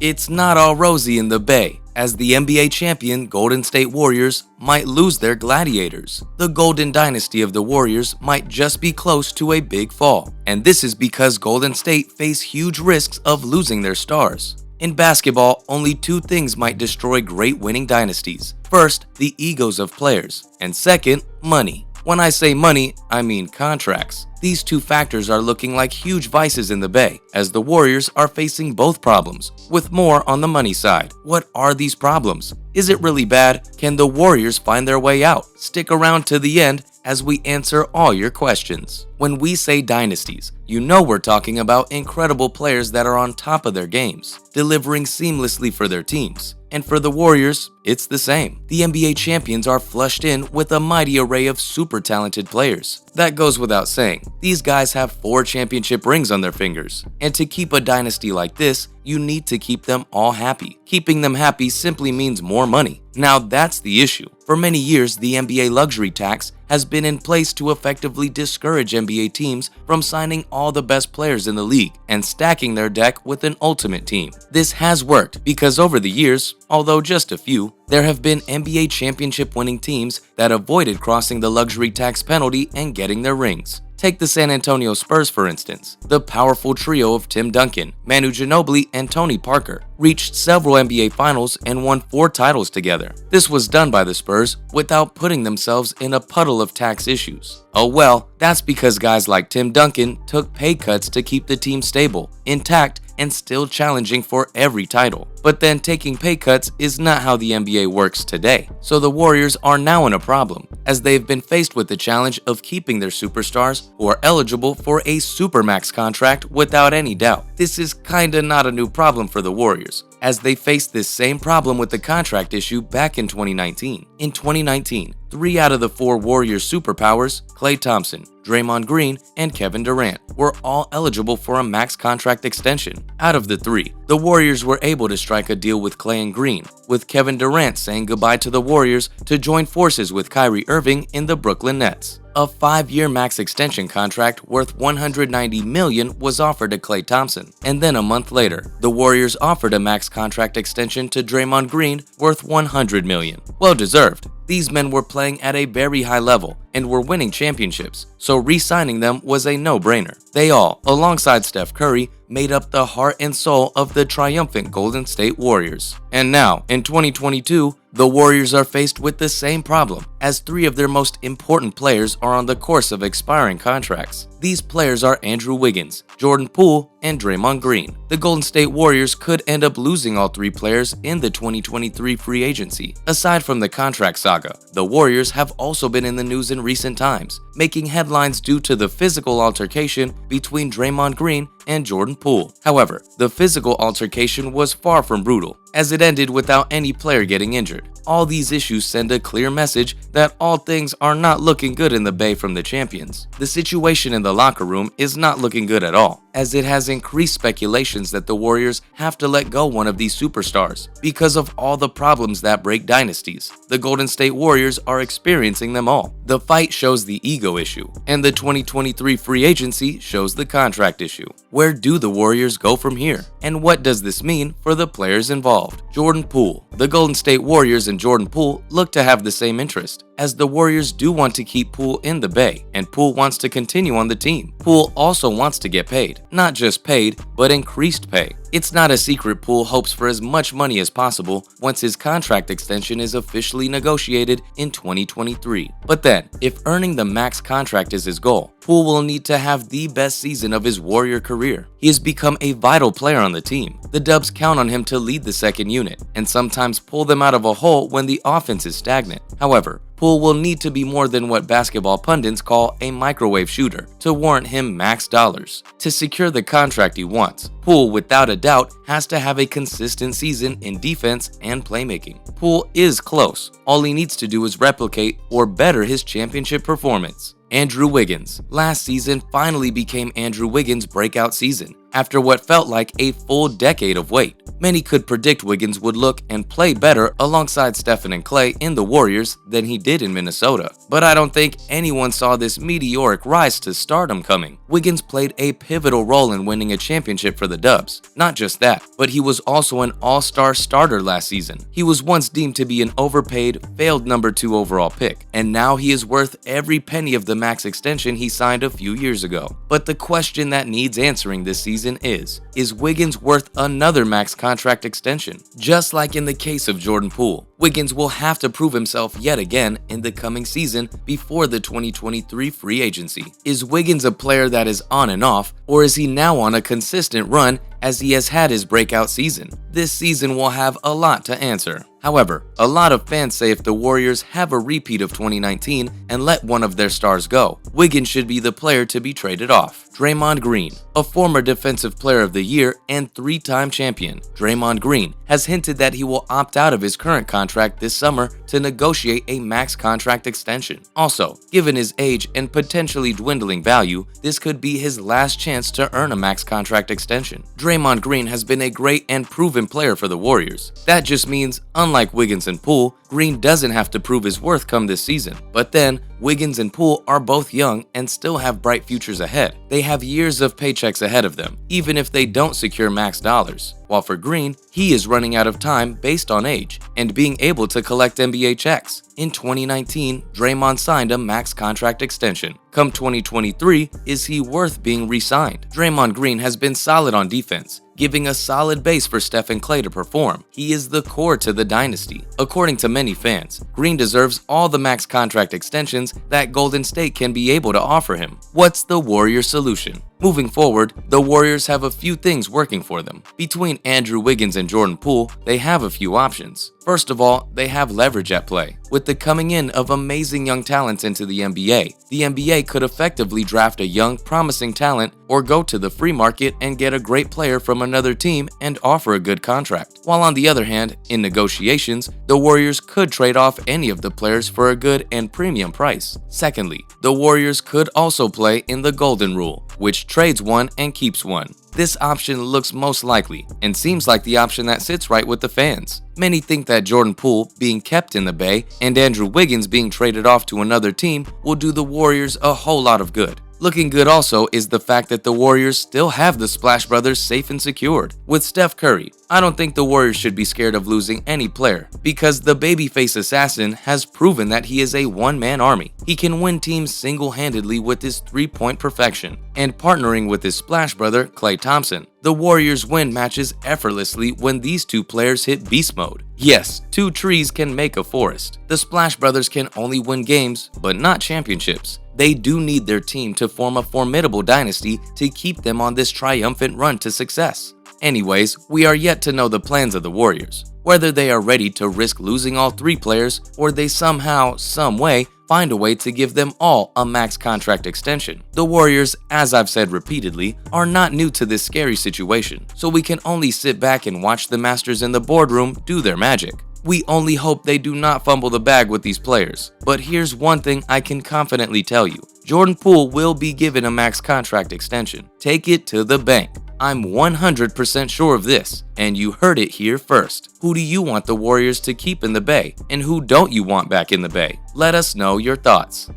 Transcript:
It's not all rosy in the Bay, as the NBA champion Golden State Warriors might lose their gladiators. The golden dynasty of the Warriors might just be close to a big fall, and this is because Golden State face huge risks of losing their stars. In basketball, only two things might destroy great winning dynasties. First, the egos of players, and second, money. When I say money, I mean contracts. These two factors are looking like huge vices in the Bay, as the Warriors are facing both problems, with more on the money side. What are these problems? Is it really bad? Can the Warriors find their way out? Stick around to the end as we answer all your questions. When we say dynasties, you know we're talking about incredible players that are on top of their games, delivering seamlessly for their teams. And for the Warriors, it's the same. The NBA champions are flushed in with a mighty array of super talented players. That goes without saying. These guys have 4 championship rings on their fingers. And to keep a dynasty like this, you need to keep them all happy. Keeping them happy simply means more money. Now that's the issue. For many years, the NBA luxury tax has been in place to effectively discourage NBA teams from signing all the best players in the league and stacking their deck with an ultimate team. This has worked because over the years, although just a few, there have been NBA championship winning teams that avoided crossing the luxury tax penalty and getting their rings. Take the San Antonio Spurs for instance. The powerful trio of Tim Duncan, Manu Ginobili, and Tony Parker reached several NBA finals and won 4 titles together. This was done by the Spurs without putting themselves in a puddle of tax issues. Oh well, that's because guys like Tim Duncan took pay cuts to keep the team stable, intact, and still challenging for every title. But then taking pay cuts is not how the NBA works today. So the Warriors are now in a problem, as they've been faced with the challenge of keeping their superstars who are eligible for a supermax contract without any doubt. This is kinda not a new problem for the Warriors, as they faced this same problem with the contract issue back in 2019. In 2019, 3 out of the 4 Warriors superpowers, Klay Thompson, Draymond Green, and Kevin Durant, were all eligible for a max contract extension. Out of the 3, the Warriors were able to strike a deal with Klay and Green, with Kevin Durant saying goodbye to the Warriors to join forces with Kyrie Irving in the Brooklyn Nets. A 5-year max extension contract worth $190 million was offered to Klay Thompson, and then a month later, the Warriors offered a max contract extension to Draymond Green worth $100 million. Well deserved. These men were playing at a very high level and were winning championships, so re-signing them was a no-brainer. They all, alongside Steph Curry, made up the heart and soul of the triumphant Golden State Warriors. And now, in 2022, the Warriors are faced with the same problem, as 3 of their most important players are on the course of expiring contracts. These players are Andrew Wiggins, Jordan Poole, and Draymond Green. The Golden State Warriors could end up losing all 3 players in the 2023 free agency. Aside from the contract saga, the Warriors have also been in the news in recent times, making headlines due to the physical altercation between Draymond Green and Jordan Poole. However, the physical altercation was far from brutal, as it ended without any player getting injured. All these issues send a clear message that all things are not looking good in the Bay from the champions. The situation in the locker room is not looking good at all, as it has increased speculations that the Warriors have to let go one of these superstars because of all the problems that break dynasties. The Golden State Warriors are experiencing them all. The fight shows the ego issue, and the 2023 free agency shows the contract issue. Where do the Warriors go from here? And what does this mean for the players involved? Jordan Poole. The Golden State Warriors and Jordan Poole look to have the same interest, as the Warriors do want to keep Poole in the Bay, and Poole wants to continue on the team. Poole also wants to get paid. Not just paid, but increased pay. It's not a secret Poole hopes for as much money as possible once his contract extension is officially negotiated in 2023. But then, if earning the max contract is his goal, Poole will need to have the best season of his Warrior career. He has become a vital player on the team. The Dubs count on him to lead the second unit, and sometimes pull them out of a hole when the offense is stagnant. However, Poole will need to be more than what basketball pundits call a microwave shooter to warrant him max dollars. To secure the contract he wants, Poole without a doubt has to have a consistent season in defense and playmaking. Poole is close. All he needs to do is replicate or better his championship performance. Andrew Wiggins. Last season finally became Andrew Wiggins' breakout season, after what felt like a full decade of wait. Many could predict Wiggins would look and play better alongside Stephen and Klay in the Warriors than he did in Minnesota, but I don't think anyone saw this meteoric rise to stardom coming. Wiggins played a pivotal role in winning a championship for the Dubs. Not just that, but he was also an all-star starter last season. He was once deemed to be an overpaid, failed number 2 overall pick, and now he is worth every penny of the max extension he signed a few years ago. But the question that needs answering this season is Wiggins worth another max contract extension? Just like in the case of Jordan Poole, Wiggins will have to prove himself yet again in the coming season before the 2023 free agency. Is Wiggins a player that is on and off, or is he now on a consistent run as he has had his breakout season? This season will have a lot to answer. However, a lot of fans say if the Warriors have a repeat of 2019 and let one of their stars go, Wiggins should be the player to be traded off. Draymond Green, a former Defensive Player of the Year and 3-time champion, Draymond Green has hinted that he will opt out of his current contract this summer to negotiate a max contract extension. Also, given his age and potentially dwindling value, this could be his last chance to earn a max contract extension. Draymond Green has been a great and proven player for the Warriors. That just means, unlike Wiggins and Poole, Green doesn't have to prove his worth come this season. But then, Wiggins and Poole are both young and still have bright futures ahead. They have years of paychecks ahead of them, even if they don't secure max dollars. While for Green, he is running out of time based on age and being able to collect NBA checks. In 2019, Draymond signed a max contract extension. Come 2023, is he worth being re-signed? Draymond Green has been solid on defense, giving a solid base for Steph and Klay to perform. He is the core to the dynasty. According to many fans, Green deserves all the max contract extensions that Golden State can be able to offer him. What's the Warriors' solution? Moving forward, the Warriors have a few things working for them. Between Andrew Wiggins and Jordan Poole, they have a few options. First of all, they have leverage at play. With the coming in of amazing young talents into the NBA could effectively draft a young, promising talent or go to the free market and get a great player from another team and offer a good contract. While on the other hand, in negotiations, the Warriors could trade off any of the players for a good and premium price. Secondly, the Warriors could also play in the Golden Rule, which trades one and keeps one. This option looks most likely and seems like the option that sits right with the fans. Many think that Jordan Poole being kept in the Bay and Andrew Wiggins being traded off to another team will do the Warriors a whole lot of good. Looking good also is the fact that the Warriors still have the Splash Brothers safe and secured. With Steph Curry, I don't think the Warriors should be scared of losing any player because the babyface assassin has proven that he is a one-man army. He can win teams single-handedly with his three-point perfection, and partnering with his Splash Brother, Klay Thompson, the Warriors win matches effortlessly when these two players hit beast mode. Yes, two trees can make a forest. The Splash Brothers can only win games, but not championships. They do need their team to form a formidable dynasty to keep them on this triumphant run to success. Anyways, we are yet to know the plans of the Warriors, whether they are ready to risk losing all three players or they somehow, some way, find a way to give them all a max contract extension. The Warriors, as I've said repeatedly, are not new to this scary situation, so we can only sit back and watch the masters in the boardroom do their magic. We only hope they do not fumble the bag with these players. But here's one thing I can confidently tell you. Jordan Poole will be given a max contract extension. Take it to the bank. I'm 100% sure of this, and you heard it here first. Who do you want the Warriors to keep in the Bay, and who don't you want back in the Bay? Let us know your thoughts.